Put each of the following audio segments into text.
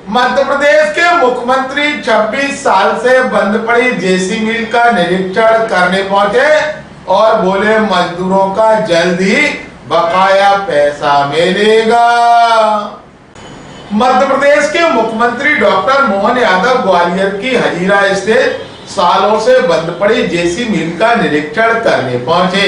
मध्य प्रदेश के मुख्यमंत्री 26 साल से बंद पड़ी जेसी मिल का निरीक्षण करने पहुंचे और बोले मजदूरों का जल्द ही बकाया पैसा मिलेगा। मध्य प्रदेश के मुख्यमंत्री डॉक्टर मोहन यादव ग्वालियर की हजीरा स्थित सालों से बंद पड़ी जेसी मिल का निरीक्षण करने पहुंचे।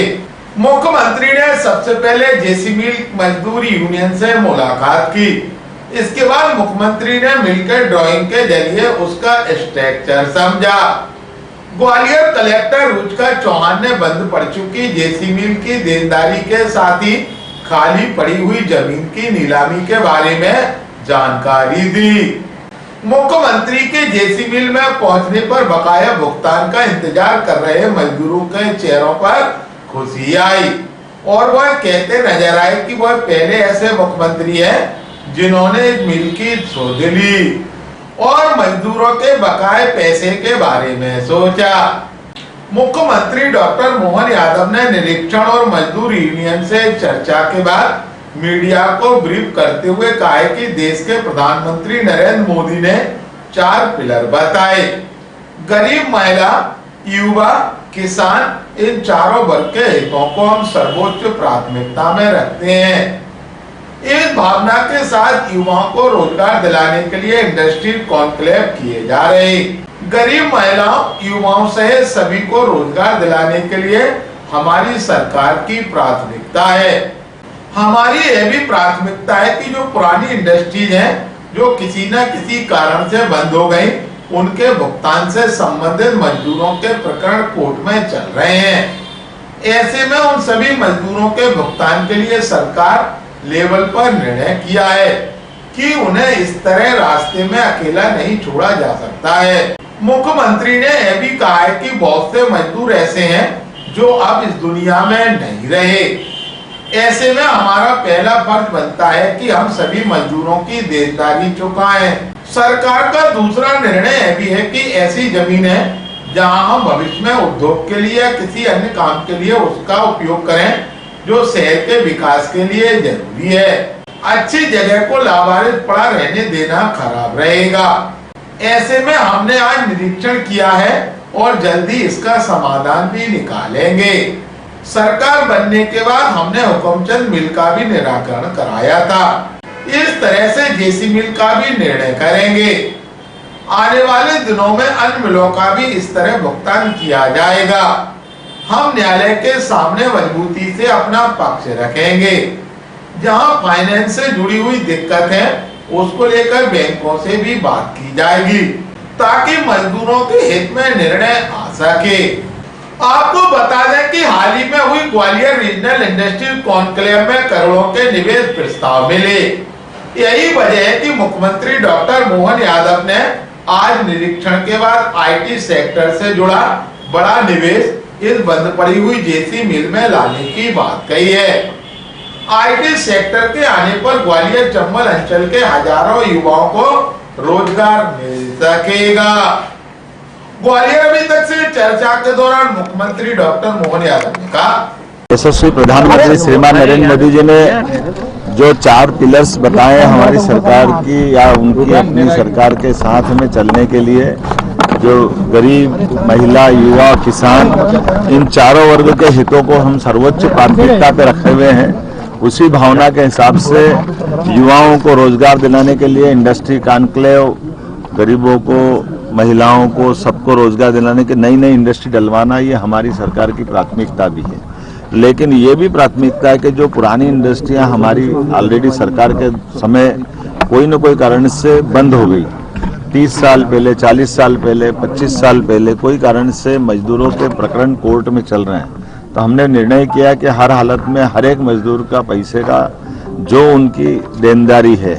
मुख्यमंत्री ने सबसे पहले जेसी मिल मजदूर यूनियन से मुलाकात की। इसके बाद मुख्यमंत्री ने मिलकर ड्राइंग के जरिए उसका स्ट्रक्चर समझा। ग्वालियर कलेक्टर रुचिका चौहान ने बंद पड़ चुकी जेसी मिल की देनदारी के साथ ही खाली पड़ी हुई जमीन की नीलामी के बारे में जानकारी दी। मुख्यमंत्री के जेसी मिल में पहुंचने पर बकाया भुगतान का इंतजार कर रहे मजदूरों के चेहरों पर खुशी आई और वह कहते नजर आए कि वह पहले ऐसे मुख्यमंत्री हैं जिन्होंने मिल की शोध ली और मजदूरों के बकाए पैसे के बारे में सोचा। मुख्यमंत्री डॉक्टर मोहन यादव ने निरीक्षण और मजदूर यूनियन से चर्चा के बाद मीडिया को ब्रीफ करते हुए कहा कि देश के प्रधानमंत्री नरेंद्र मोदी ने 4 पिलर बताए। गरीब, महिला, युवा, किसान, इन चारों वर्ग के हितों को हम सर्वोच्च प्राथमिकता में रखते हैं। इस भावना के साथ युवाओं को रोजगार दिलाने के लिए इंडस्ट्रियल कॉन्क्लेव किए जा रहे। गरीब, महिलाओं, युवाओं सहित सभी को रोजगार दिलाने के लिए हमारी सरकार की प्राथमिकता है। हमारी यह भी प्राथमिकता है कि जो पुरानी इंडस्ट्रीज हैं, जो किसी न किसी कारण से बंद हो गई, उनके भुगतान से संबंधित मजदूरों के प्रकरण कोर्ट में चल रहे हैं। ऐसे में उन सभी मजदूरों के भुगतान के लिए सरकार लेवल पर निर्णय किया है कि उन्हें इस तरह रास्ते में अकेला नहीं छोड़ा जा सकता है। मुख्यमंत्री ने यह भी कहा है कि बहुत से मजदूर ऐसे हैं जो अब इस दुनिया में नहीं रहे। ऐसे में हमारा पहला फर्ज बनता है कि हम सभी मजदूरों की देनदारी चुकाएं। सरकार का दूसरा निर्णय भी है कि ऐसी जमीन है जहां हम भविष्य में उद्योग के लिए या किसी अन्य काम के लिए उसका उपयोग करें जो शहर के विकास के लिए जरूरी है। अच्छी जगह को लावारिस पड़ा रहने देना खराब रहेगा। ऐसे में हमने आज निरीक्षण किया है और जल्दी इसका समाधान भी निकालेंगे। सरकार बनने के बाद हमने हुकुमचंद मिल का भी निराकरण कराया था। इस तरह से जेसी मिल का भी निर्णय करेंगे। आने वाले दिनों में अन्य मिलों का भी इस तरह भुगतान किया जाएगा। हम न्यायालय के सामने मजबूती से अपना पक्ष रखेंगे। जहां फाइनेंस से जुड़ी हुई दिक्कत है उसको लेकर बैंकों से भी बात की जाएगी ताकि मजदूरों के हित में निर्णय आ सके। आपको बता दें कि हाल ही में हुई ग्वालियर रीजनल इंडस्ट्रियल कॉन्क्लेव में करोड़ों के निवेश प्रस्ताव मिले। यही वजह है कि मुख्यमंत्री डॉक्टर मोहन यादव ने आज निरीक्षण के बाद IT सेक्टर से जुड़ा बड़ा निवेश इस बंद पड़ी हुई जेसी मिल में लाने की बात कही है। IT सेक्टर के आने पर ग्वालियर चंबल अंचल के हजारों युवाओं को रोजगार मिल सकेगा। ग्वालियर अभी तक से चर्चा के दौरान मुख्यमंत्री डॉक्टर मोहन यादव ने कहा, यशस्वी प्रधानमंत्री श्रीमान नरेंद्र मोदी जी ने जो 4 पिलर्स बताए हमारी सरकार की या उनकी अपनी सरकार के साथ में चलने के लिए, जो गरीब, महिला, युवा, किसान, इन चारों वर्ग के हितों को हम सर्वोच्च प्राथमिकता पे रखे हुए हैं। उसी भावना के हिसाब से युवाओं को रोजगार दिलाने के लिए इंडस्ट्री कॉन्क्लेव, गरीबों को, महिलाओं को, सबको रोजगार दिलाने की नई इंडस्ट्री डलवाना, ये हमारी सरकार की प्राथमिकता भी है। लेकिन ये भी प्राथमिकता है कि जो पुरानी इंडस्ट्रियां हमारी ऑलरेडी सरकार के समय कोई न कोई कारण से बंद हो गई, 30 साल पहले, 40 साल पहले, 25 साल पहले कोई कारण से मजदूरों के प्रकरण कोर्ट में चल रहे हैं, तो हमने निर्णय किया कि हर हालत में हर एक मजदूर का पैसे का जो उनकी देनदारी है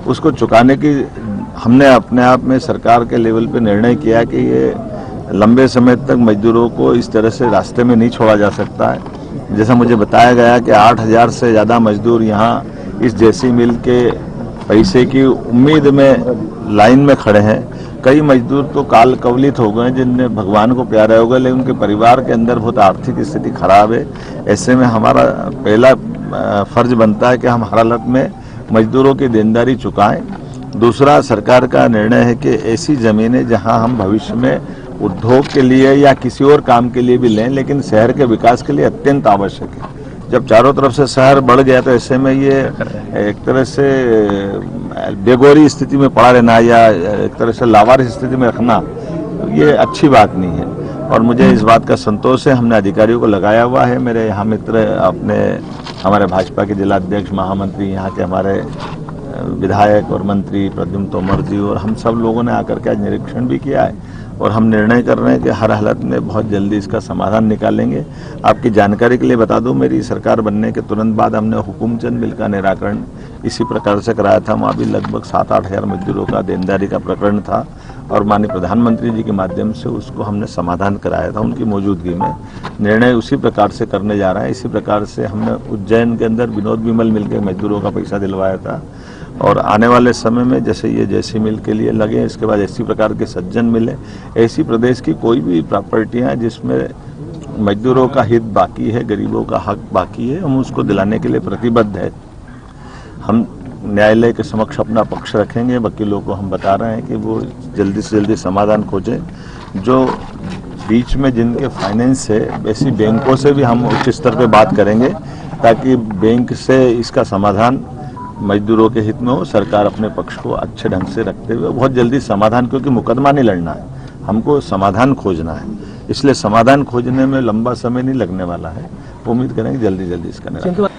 उसको चुकाने की हमने अपने आप में सरकार के लेवल पे निर्णय किया कि ये लंबे समय तक मजदूरों को इस तरह से रास्ते में नहीं छोड़ा जा सकता है। जैसा मुझे बताया गया कि 8000 से ज़्यादा मजदूर यहाँ इस जेसी मिल के पैसे की उम्मीद में लाइन में खड़े हैं। कई मजदूर तो काल कवलित हो गए जिनने भगवान को प्यारा होगा, लेकिन उनके परिवार के अंदर बहुत आर्थिक स्थिति खराब है। ऐसे में हमारा पहला फर्ज बनता है कि हम हर हालत में मजदूरों की देनदारी चुकाएं दूसरा, सरकार का निर्णय है कि ऐसी जमीनें जहां हम भविष्य में उद्योग के लिए या किसी और काम के लिए भी लें, लेकिन शहर के विकास के लिए अत्यंत आवश्यक है। जब चारों तरफ से शहर बढ़ गया तो ऐसे में ये एक तरह से बेगौरी स्थिति में पड़ा रहना या एक तरह से लावारिस स्थिति में रखना, ये अच्छी बात नहीं है। और मुझे इस बात का संतोष है, हमने अधिकारियों को लगाया हुआ है। मेरे यहाँ मित्र अपने हमारे भाजपा के जिलाध्यक्ष, महामंत्री, यहाँ के हमारे विधायक और मंत्री प्रद्युम्न तोमर जी और हम सब लोगों ने आकर के आज निरीक्षण भी किया है और हम निर्णय कर रहे हैं कि हर हालत में बहुत जल्दी इसका समाधान निकालेंगे। आपकी जानकारी के लिए बता दूं, मेरी सरकार बनने के तुरंत बाद हमने हुकुमचंद बिल का निराकरण इसी प्रकार से कराया था। वहाँ भी लगभग 7-8 हज़ार मजदूरों का देनदारी का प्रकरण था और माननीय प्रधानमंत्री जी के माध्यम से उसको हमने समाधान कराया था उनकी मौजूदगी में। निर्णय उसी प्रकार से करने जा रहे हैं। इसी प्रकार से हमने उज्जैन के अंदर विनोद विमल मिल के मजदूरों का पैसा दिलवाया था और आने वाले समय में जैसे ये जैसी मिल के लिए लगे, इसके बाद ऐसी प्रकार के सज्जन मिले, ऐसी प्रदेश की कोई भी प्रॉपर्टियां जिसमें मजदूरों का हित बाकी है, गरीबों का हक बाकी है, हम उसको दिलाने के लिए प्रतिबद्ध है। हम न्यायालय के समक्ष अपना पक्ष रखेंगे। वकीलों को हम बता रहे हैं कि वो जल्दी से जल्दी समाधान खोजें। जो बीच में जिनके फाइनेंस है, वैसी बैंकों से भी हम उच्च स्तर पे बात करेंगे ताकि बैंक से इसका समाधान मजदूरों के हित में हो। सरकार अपने पक्ष को अच्छे ढंग से रखते हुए बहुत जल्दी समाधान, क्योंकि मुकदमा नहीं लड़ना है, हमको समाधान खोजना है, इसलिए समाधान खोजने में लंबा समय नहीं लगने वाला है। उम्मीद करेंगे जल्दी जल्दी इसका निराकरण।